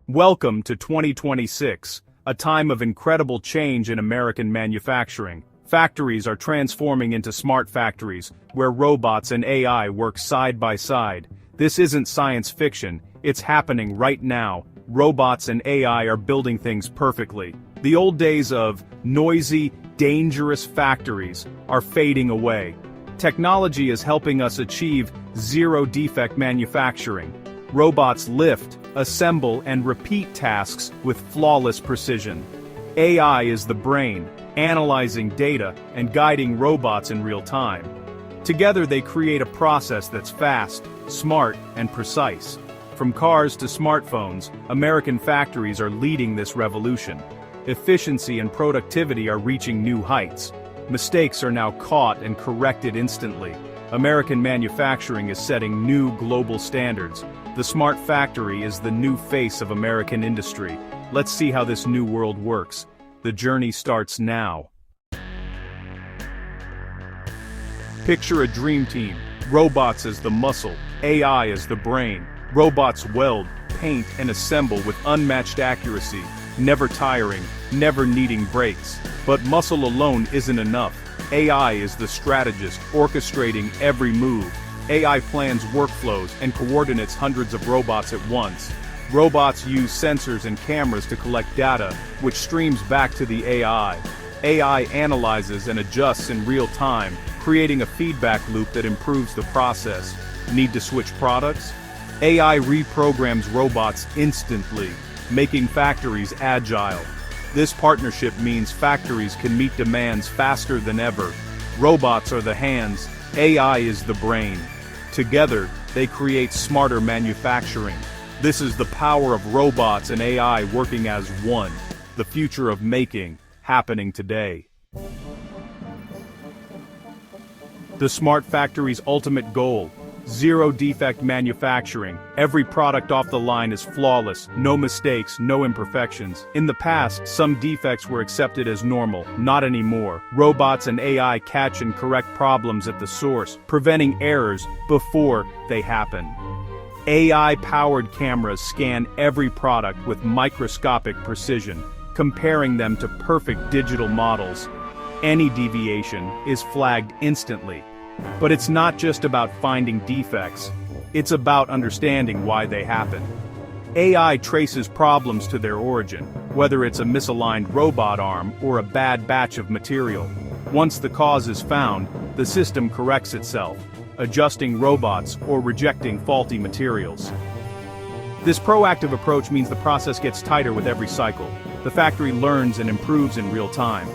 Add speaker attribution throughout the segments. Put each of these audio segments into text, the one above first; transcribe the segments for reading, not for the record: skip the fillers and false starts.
Speaker 1: Welcome to 2026, a time of incredible change in American manufacturing. Factories are transforming into smart factories, where robots and AI work side by side. This isn't science fiction, it's happening right now. Robots and AI are building things perfectly. The old days of noisy, dangerous factories are fading away. Technology is helping us achieve zero-defect manufacturing. Robots lift, assemble, and repeat tasks with flawless precision. AI is the brain, analyzing data and guiding robots in real time. Together they create a process that's fast, smart, and precise. From cars to smartphones, American factories are leading this revolution. Efficiency and productivity are reaching new heights. Mistakes are now caught and corrected instantly. American manufacturing is setting new global standards. The smart factory is the new face of American industry. Let's see how this new world works. The journey starts now. Picture a dream team. Robots as the muscle, AI as the brain. Robots weld, paint, and assemble with unmatched accuracy, never tiring, never needing breaks. But muscle alone isn't enough. AI is the strategist, orchestrating every move. AI plans workflows and coordinates hundreds of robots at once. Robots use sensors and cameras to collect data, which streams back to the AI. AI analyzes and adjusts in real time, creating a feedback loop that improves the process. Need to switch products? AI reprograms robots instantly, making factories agile. This partnership means factories can meet demands faster than ever. Robots are the hands, AI is the brain. Together, they create smarter manufacturing. This is the power of robots and AI working as one. The future of making, happening today. The smart factory's ultimate goal: zero-defect manufacturing. Every product off the line is flawless, no mistakes, no imperfections. In the past, some defects were accepted as normal, not anymore. Robots and AI catch and correct problems at the source, preventing errors before they happen. AI-powered cameras scan every product with microscopic precision, comparing them to perfect digital models. Any deviation is flagged instantly. But it's not just about finding defects, it's about understanding why they happen. AI traces problems to their origin, whether it's a misaligned robot arm or a bad batch of material. Once the cause is found, the system corrects itself, adjusting robots or rejecting faulty materials. This proactive approach means the process gets tighter with every cycle. The factory learns and improves in real time.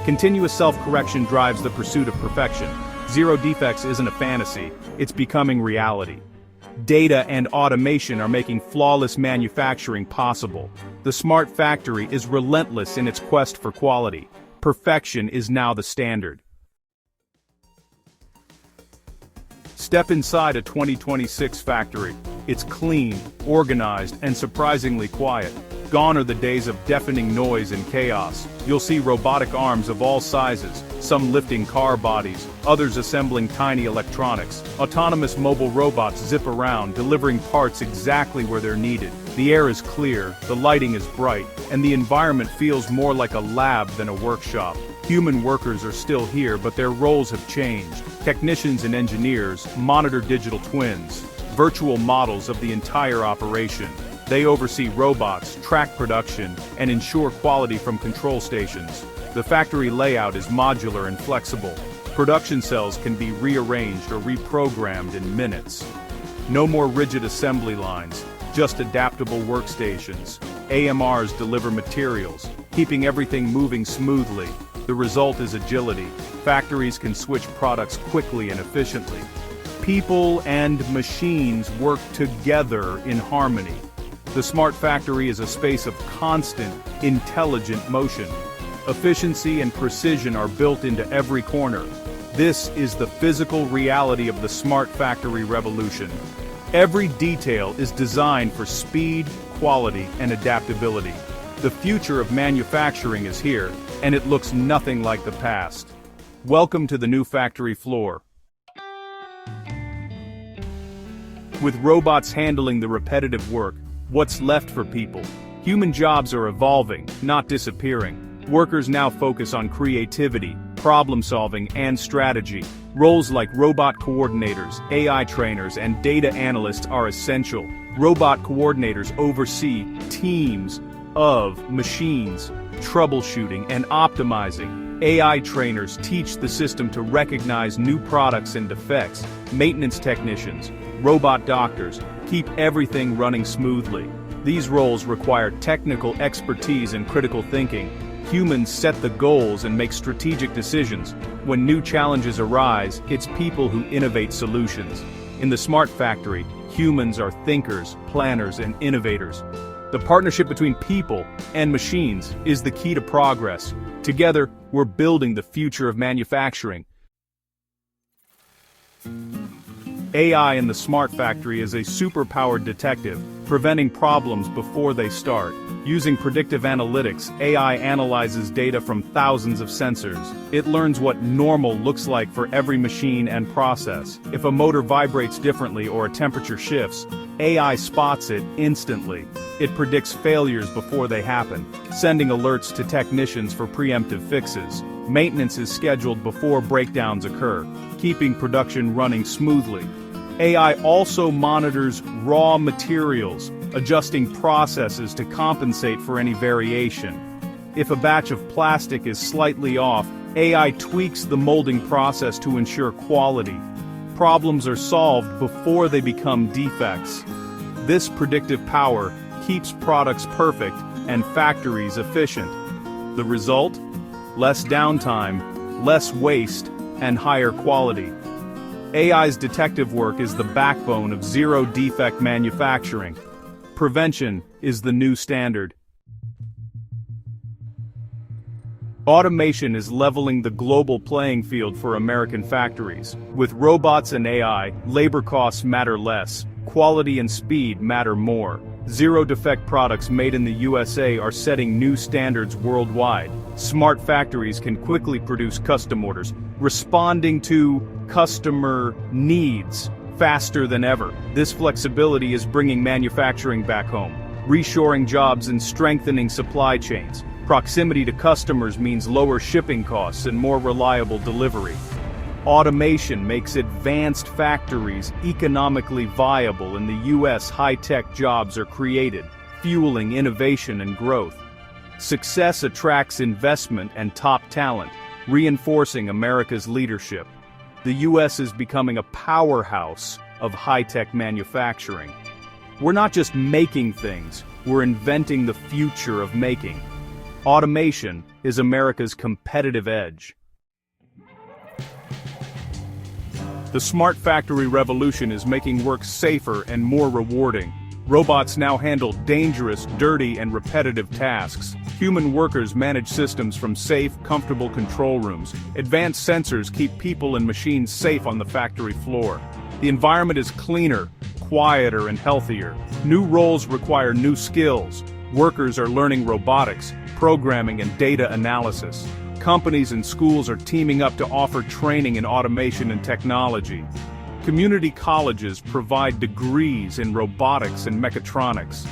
Speaker 1: Continuous self-correction drives the pursuit of perfection. Zero defects isn't a fantasy, it's becoming reality. Data and automation are making flawless manufacturing possible. The smart factory is relentless in its quest for quality. Perfection is now the standard. Step inside a 2026 factory. It's clean, organized, and surprisingly quiet. Gone are the days of deafening noise and chaos. You'll see robotic arms of all sizes, some lifting car bodies, others assembling tiny electronics. Autonomous mobile robots zip around, delivering parts exactly where they're needed. The air is clear, the lighting is bright, and the environment feels more like a lab than a workshop. Human workers are still here, but their roles have changed. Technicians and engineers monitor digital twins, virtual models of the entire operation. They oversee robots, track production, and ensure quality from control stations. The factory layout is modular and flexible. Production cells can be rearranged or reprogrammed in minutes. No more rigid assembly lines, just adaptable workstations. AMRs deliver materials, keeping everything moving smoothly. The result is agility. Factories can switch products quickly and efficiently. People and machines work together in harmony. The smart factory is a space of constant, intelligent motion. Efficiency and precision are built into every corner. This is the physical reality of the smart factory revolution. Every detail is designed for speed, quality, and adaptability. The future of manufacturing is here, and it looks nothing like the past. Welcome to the new factory floor. With robots handling the repetitive work, What's left for people? Human jobs are evolving, not disappearing. Workers now focus on creativity, problem-solving, and strategy. Roles like robot coordinators, AI trainers, and data analysts are essential. Robot coordinators oversee teams of machines, troubleshooting and optimizing. AI trainers teach the system to recognize new products and defects. Maintenance technicians, robot doctors, keep everything running smoothly. These roles require technical expertise and critical thinking. Humans set the goals and make strategic decisions. When new challenges arise, it's people who innovate solutions. In the smart factory, humans are thinkers, planners, and innovators. The partnership between people and machines is the key to progress. Together, we're building the future of manufacturing. AI in the smart factory is a superpowered detective, preventing problems before they start. Using predictive analytics, AI analyzes data from thousands of sensors. It learns what normal looks like for every machine and process. If a motor vibrates differently or a temperature shifts, AI spots it instantly. It predicts failures before they happen, sending alerts to technicians for preemptive fixes. Maintenance is scheduled before breakdowns occur, keeping production running smoothly. AI also monitors raw materials, adjusting processes to compensate for any variation. If a batch of plastic is slightly off, AI tweaks the molding process to ensure quality. Problems are solved before they become defects. This predictive power keeps products perfect and factories efficient. The result? Less downtime, less waste, and higher quality. AI's detective work is the backbone of zero-defect manufacturing. Prevention is the new standard. Automation is leveling the global playing field for American factories. With robots and AI, labor costs matter less. Quality and speed matter more. Zero-defect products made in the USA are setting new standards worldwide. Smart factories can quickly produce custom orders, responding to customer needs faster than ever. This flexibility is bringing manufacturing back home, reshoring jobs and strengthening supply chains. Proximity to customers means lower shipping costs and more reliable delivery. Automation makes advanced factories economically viable. In the U.S., high-tech jobs are created, fueling innovation and growth. Success attracts investment and top talent, reinforcing America's leadership. The U.S. is becoming a powerhouse of high-tech manufacturing. We're not just making things, we're inventing the future of making. Automation is America's competitive edge. The smart factory revolution is making work safer and more rewarding. Robots now handle dangerous, dirty, and repetitive tasks. Human workers manage systems from safe, comfortable control rooms. Advanced sensors keep people and machines safe on the factory floor. The environment is cleaner, quieter, and healthier. New roles require new skills. Workers are learning robotics, programming, and data analysis. Companies and schools are teaming up to offer training in automation and technology. Community colleges provide degrees in robotics and mechatronics.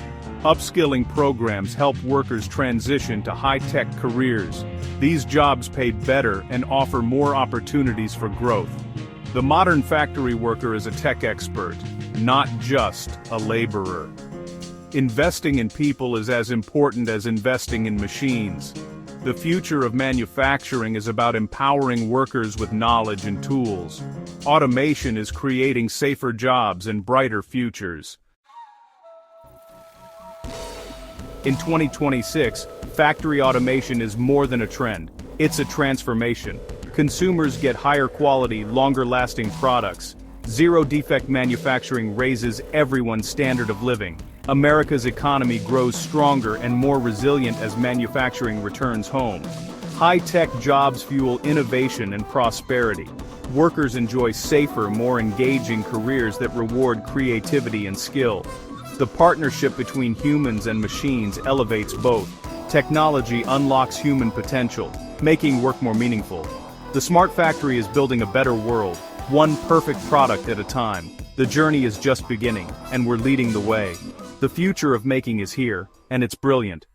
Speaker 1: Upskilling programs help workers transition to high-tech careers. These jobs pay better and offer more opportunities for growth. The modern factory worker is a tech expert, not just a laborer. Investing in people is as important as investing in machines. The future of manufacturing is about empowering workers with knowledge and tools. Automation is creating safer jobs and brighter futures. In 2026, factory automation is more than a trend. It's a transformation. Consumers get higher quality, longer-lasting products. Zero-defect manufacturing raises everyone's standard of living. America's economy grows stronger and more resilient as manufacturing returns home. High-tech jobs fuel innovation and prosperity. Workers enjoy safer, more engaging careers that reward creativity and skill. The partnership between humans and machines elevates both. Technology unlocks human potential, making work more meaningful. The smart factory is building a better world, one perfect product at a time. The journey is just beginning, and we're leading the way. The future of making is here, and it's brilliant.